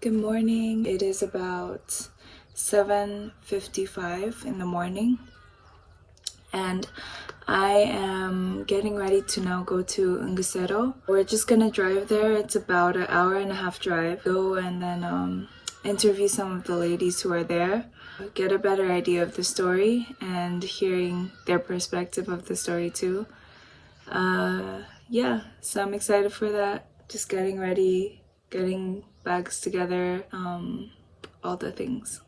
Good morning. It is about 7:55 in the morning, and I am getting ready to now go to Ungusero. We're just gonna drive there. It's about an hour and a half drive. Go and then interview some of the ladies who are there, get a better idea of the story and hearing their perspective of the story too. Yeah, so I'm excited for that. Just getting ready, getting bags together, all the things.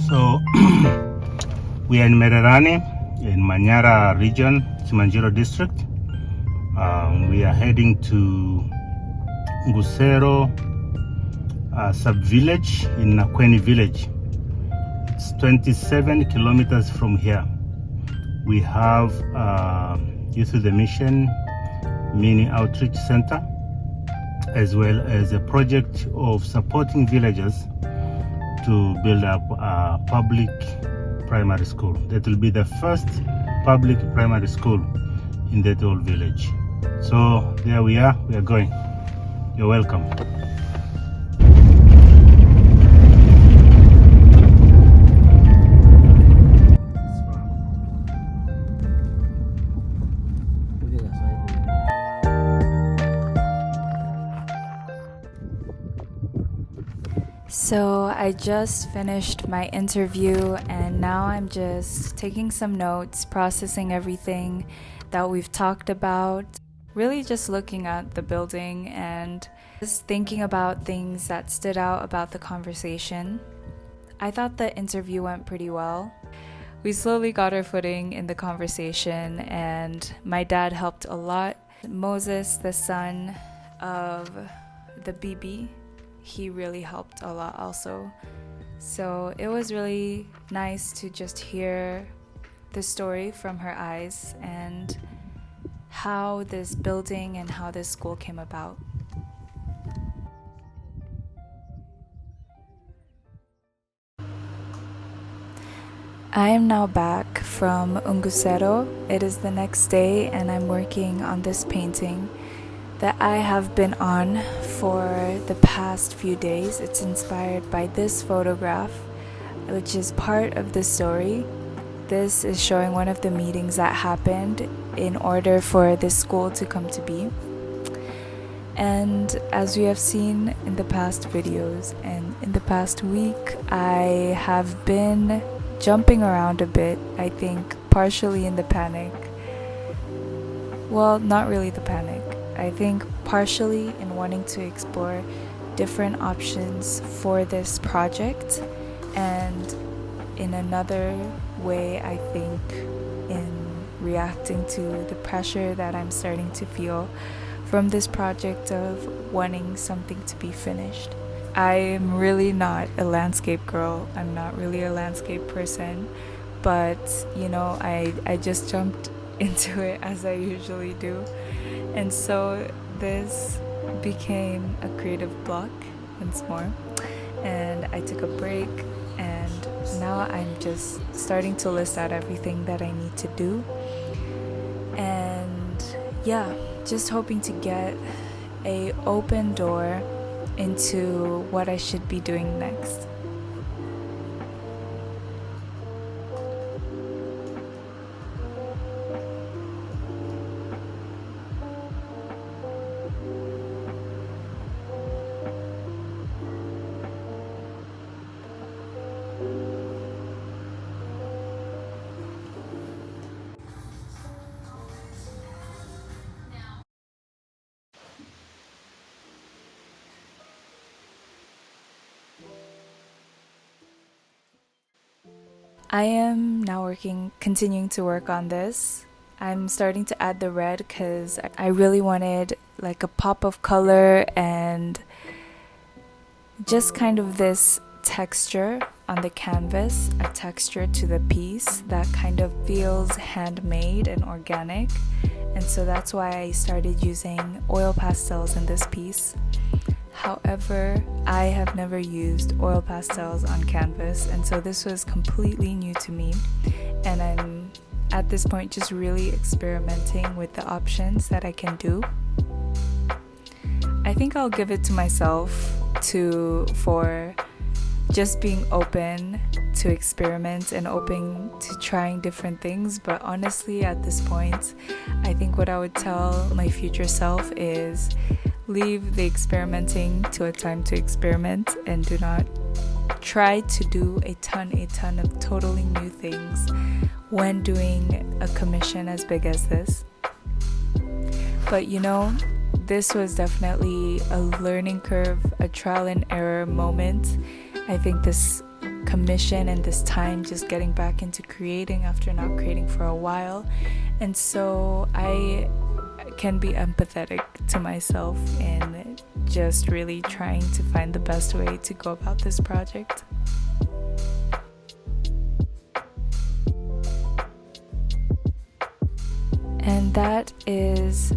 So we are in Mererani in Manyara region, Simanjiro district. We are heading to Ngusero sub-village in Nakweni village. It's 27 kilometers from here. We have Youth of the Mission mini outreach center, as well as a project of supporting villagers to build up a public primary school. That will be the first public primary school in that whole village. So there we are going. You're welcome. So I just finished my interview and now I'm just taking some notes, processing everything that we've talked about, really just looking at the building and just thinking about things that stood out about the conversation. I thought the interview went pretty well. We slowly got our footing in the conversation and my dad helped a lot. Moses, the son of the BB, he really helped a lot also. So it was really nice to just hear the story from her eyes and how this building and how this school came about. I am now back from Ungusero. It is the next day and I'm working on this painting that I have been on for the past few days. It's inspired by this photograph, which is part of the story. This is showing one of the meetings that happened in order for this school to come to be. And as we have seen in the past videos and in the past week, I have been jumping around a bit, I think partially in the panic. Well, not really the panic. I think partially in wanting to explore different options for this project, and in another way, I think in reacting to the pressure that I'm starting to feel from this project of wanting something to be finished. I am really not a landscape girl. I'm not really a landscape person, but I just jumped into it as I usually do. And so this became a creative block once more. And I took a break and now I'm just starting to list out everything that I need to do. And yeah, just hoping to get an open door into what I should be doing next. I am now continuing to work on this. I'm starting to add the red because I really wanted like a pop of color and just kind of this texture on the canvas a texture to the piece that kind of feels handmade and organic, and so that's why I started using oil pastels in this piece. However, I have never used oil pastels on canvas, and so this was completely new to me, and I'm at this point just really experimenting with the options that I can do. I think I'll give it to myself for just being open to experiment and open to trying different things. But honestly, at this point, I think what I would tell my future self is leave the experimenting to a time to experiment, and do not try to do a ton of totally new things when doing a commission as big as this. But this was definitely a learning curve, a trial and error moment. I think this commission and this time just getting back into creating after not creating for a while, and so I can be empathetic to myself in just really trying to find the best way to go about this project. And that is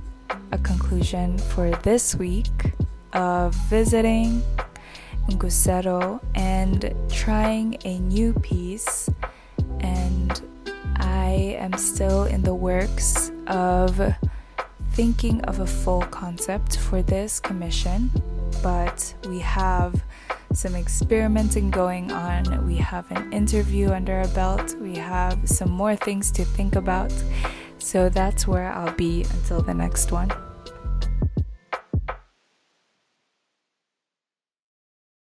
a conclusion for this week of visiting Ngusero and trying a new piece. And I am still in the works of thinking of a full concept for this commission, but we have some experimenting going on. We have an interview under our belt. We have some more things to think about. So that's where I'll be until the next one.